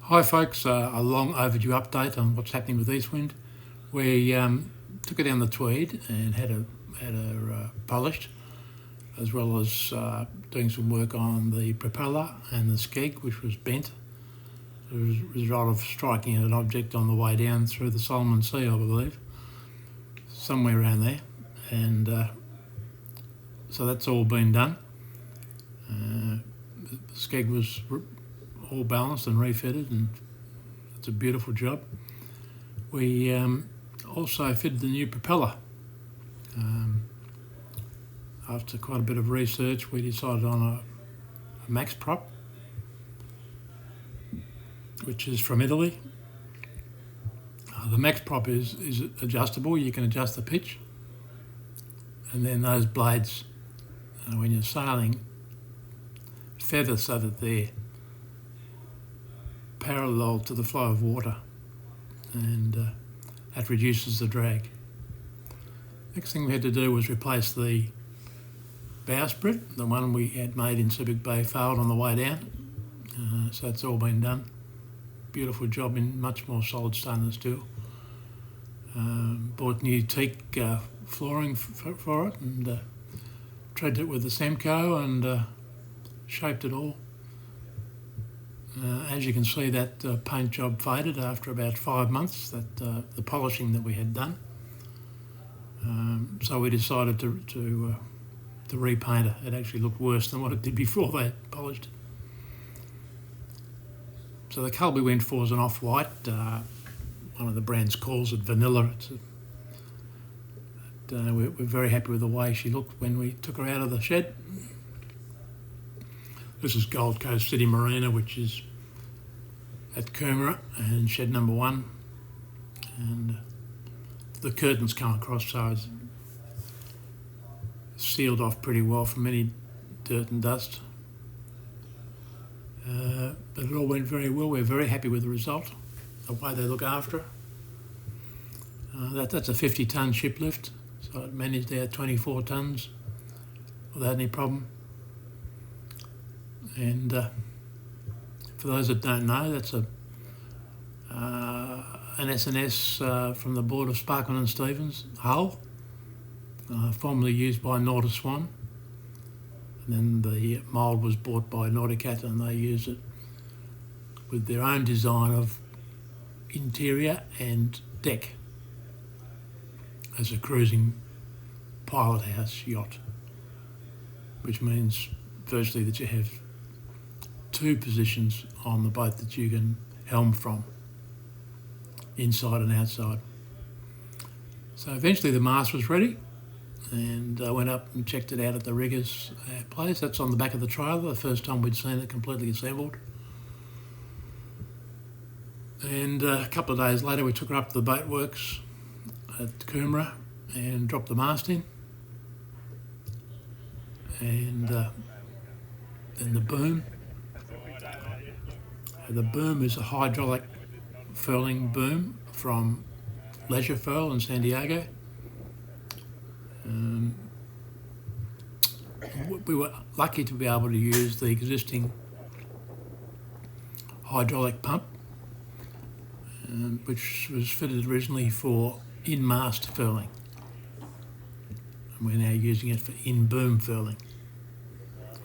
Hi folks, a long overdue update on what's happening with Eastwind. We took her down the Tweed and had her polished, as well as doing some work on the propeller and the skeg, which was bent. It was a result of striking an object on the way down through the Solomon Sea, I believe, somewhere around there. And so that's all been done. The skeg was all balanced and refitted, and it's a beautiful job. We also fitted the new propeller. After quite a bit of research, we decided on a Mast prop, which is from Italy. The Mast prop is adjustable. You can adjust the pitch, and then those blades, when you're sailing, feather so that they're parallel to the flow of water, and that reduces the drag. Next thing we had to do was replace the bowsprit. The one we had made in Subic Bay failed on the way down, so it's all been done. Beautiful job in much more solid stainless steel. Bought new teak flooring for it, and treated it with the Semco and shaped it all. As you can see, that paint job faded after about 5 months, the polishing that we had done. So we decided to repaint it. It actually looked worse than what it did before they polished it. So the colour we went for is an off-white. One of the brands calls it vanilla. We're very happy with the way she looked when we took her out of the shed. This is Gold Coast City Marina, which is at Coomera and shed number 1. And the curtains come across, so it's sealed off pretty well from any dirt and dust. But it all went very well. We're very happy with the result, the way they look after her. That's a 50-tonne ship lift, so it managed out 24 tonnes without any problem. And for those that don't know, that's an SNS from the board of Sparkman and Stevens hull, formerly used by Nauta Swan. And then the mould was bought by Nauticat, and they use it with their own design of interior and deck as a cruising pilot house yacht, which means virtually that you have 2 positions on the boat that you can helm from, inside and outside. So eventually the mast was ready, and I went up and checked it out at the rigger's place. That's on the back of the trailer, the first time we'd seen it completely assembled. And a couple of days later we took her up to the boat works at Coomera and dropped the mast in. And then the boom. The boom is a hydraulic furling boom from Leisure Furl in San Diego. We were lucky to be able to use the existing hydraulic pump, which was fitted originally for in-mast furling. And we're now using it for in-boom furling.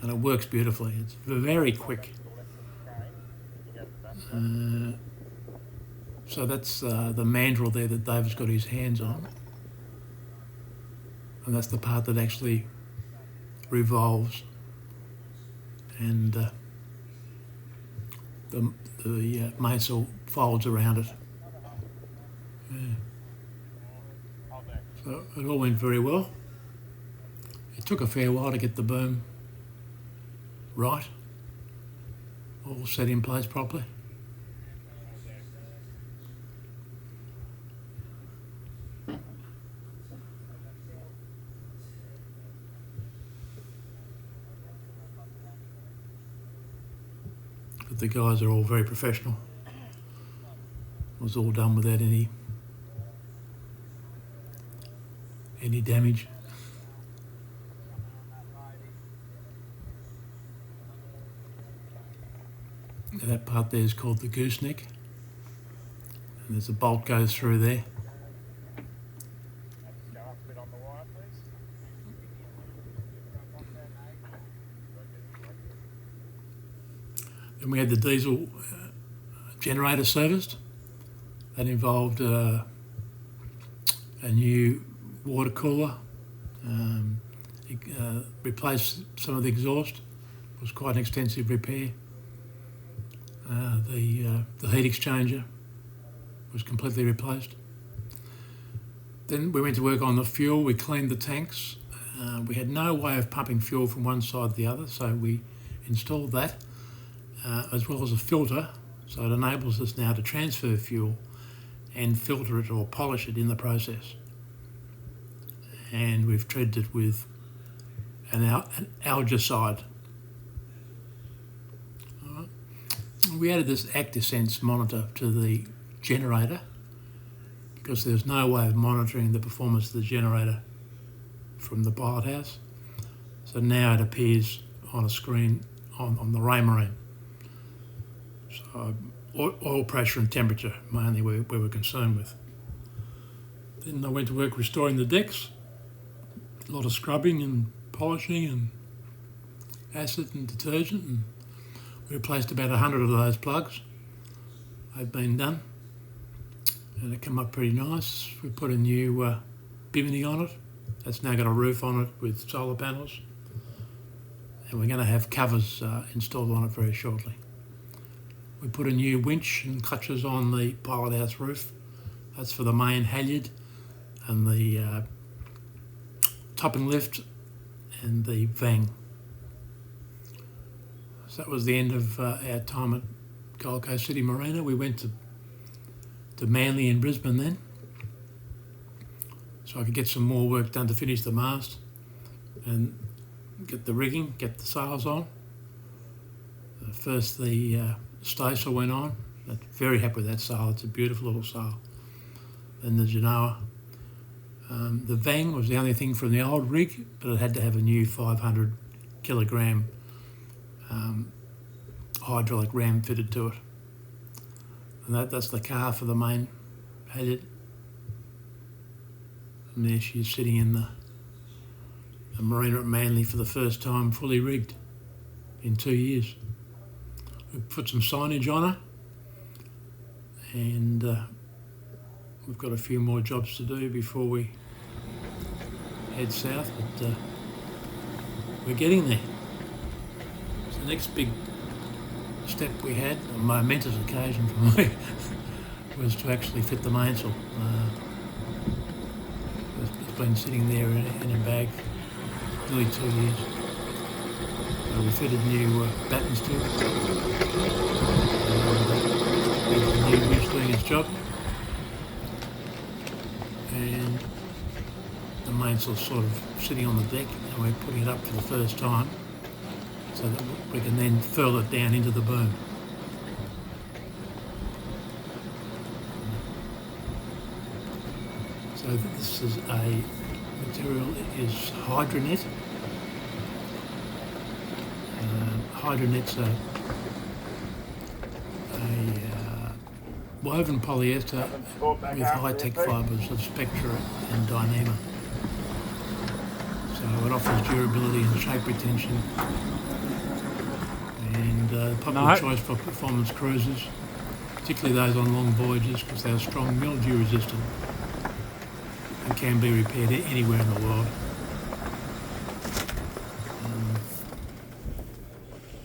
And it works beautifully. It's very quick. So that's the mandrel there that David's got his hands on. And that's the part that actually revolves, and the mainsail folds around it. Yeah. So it all went very well. It took a fair while to get the boom right, all set in place properly. But the guys are all very professional. It was all done without any damage. That part there is called the gooseneck, and there's a bolt goes through there. Then we had the diesel generator serviced. That involved a new water cooler, replaced some of the exhaust. It was quite an extensive repair. The heat exchanger was completely replaced. Then we went to work on the fuel. We cleaned the tanks. We had no way of pumping fuel from one side to the other, so we installed that, as well as a filter, so it enables us now to transfer fuel and filter it or polish it in the process. And we've treated it with an algicide. We added this ActiSense monitor to the generator because there's no way of monitoring the performance of the generator from the pilot house. So now it appears on a screen on the Raymarine. So oil pressure and temperature mainly we were concerned with. Then I went to work restoring the decks. A lot of scrubbing and polishing and acid and detergent, and we replaced about 100 of those plugs. They've been done and it came up pretty nice. We put a new bimini on it. That's now got a roof on it with solar panels, and we're going to have covers installed on it very shortly. We put a new winch and clutches on the pilot house roof. That's for the main halyard and the topping lift and the vang. So that was the end of our time at Gold Coast City Marina. We went to Manly in Brisbane then, so I could get some more work done to finish the mast and get the rigging, get the sails on. First the staysail went on. I'm very happy with that sail. It's a beautiful little sail. Then the Genoa. The vang was the only thing from the old rig, but it had to have a new 500 kilogram hydraulic ram fitted to it. And that's the car for the main halyard. And there she is sitting in the marina at Manly for the first time, fully rigged in 2 years. We put some signage on her, and we've got a few more jobs to do before we head south, but we're getting there. So the next big step we had, a momentous occasion for me, was to actually fit the mainsail. It's been sitting there in a bag for nearly 2 years. So we fitted new battens to it. The new winch doing its job. And the mainsail's sort of sitting on the deck, and we're putting it up for the first time so that we can then furl it down into the boom. So this is a material, it is Hydronet. Hydronet's a woven polyester with high-tech fibres of Spectra and Dyneema. So it offers durability and shape retention, and popular choice for performance cruisers, particularly those on long voyages, because they're strong, mildew resistant and can be repaired anywhere in the world.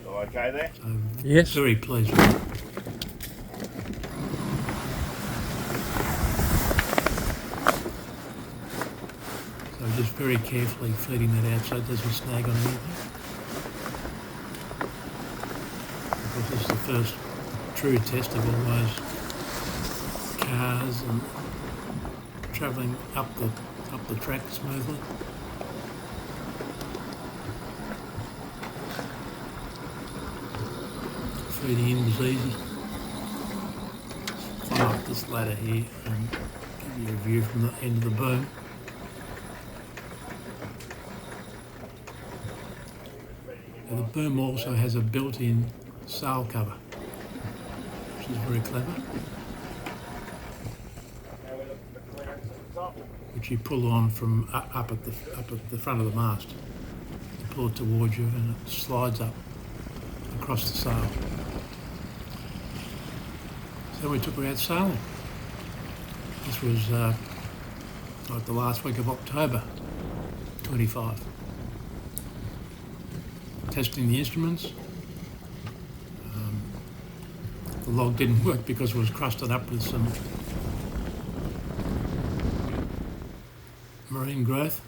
Okay there? So yes. Very pleased with it. So just very carefully feeding that out so it doesn't snag on anything. Because this is the first true test of all those cars and travelling up the track smoothly. Feeding in was easy. Climb up this ladder here and give you a view from the end of the boom. Now the boom also has a built-in sail cover. which is very clever, Now we're looking for clearance at the top. which you pull on from up at the front of the mast. You pull it towards you and it slides up across the sail. So we took her out sailing. This was like the last week of October 25. Testing the instruments. The log didn't work because it was crusted up with some marine growth.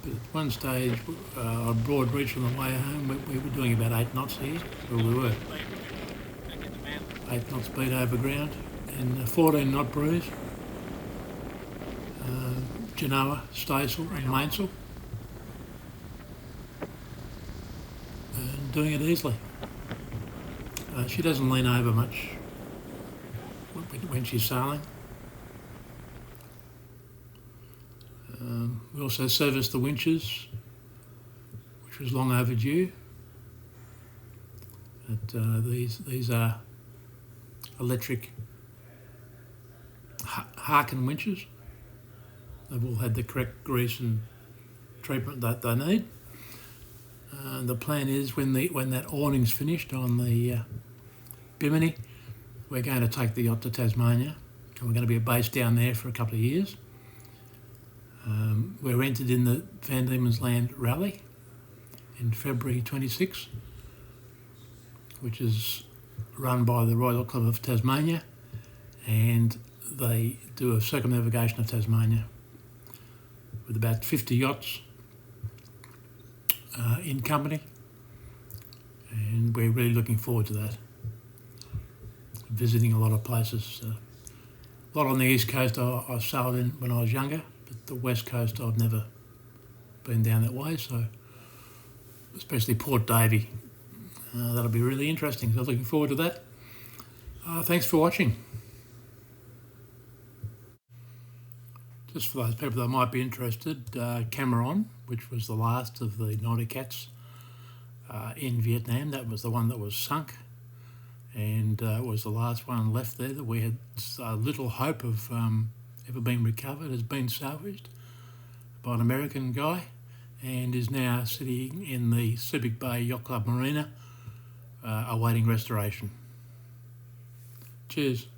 But at one stage, on broad reach on the way home, we were doing about 8 knots here, where we were. 8 knots speed over ground and a 14 knot breeze. Genoa, staysail and mainsail. And doing it easily. She doesn't lean over much when she's sailing. We also serviced the winches, which was long overdue. These are electric Harkin winches. They've all had the correct grease and treatment that they need. The plan is when that awning's finished on the Bimini, we're going to take the yacht to Tasmania, and we're going to be based down there for a couple of years. We're entered in the Van Diemen's Land Rally in February 26, which is run by the Royal Club of Tasmania, and they do a circumnavigation of Tasmania with about 50 yachts in company, and we're really looking forward to that. Visiting a lot of places. A lot on the east coast I sailed in when I was younger, but the west coast I've never been down that way, so especially Port Davey. That'll be really interesting, so looking forward to that. Thanks for watching. Just for those people that might be interested, Cameron, which was the last of the Naughty Cats in Vietnam, that was the one that was sunk, and was the last one left there that we had little hope of ever being recovered. Has been salvaged by an American guy and is now sitting in the Subic Bay Yacht Club Marina awaiting restoration. Cheers.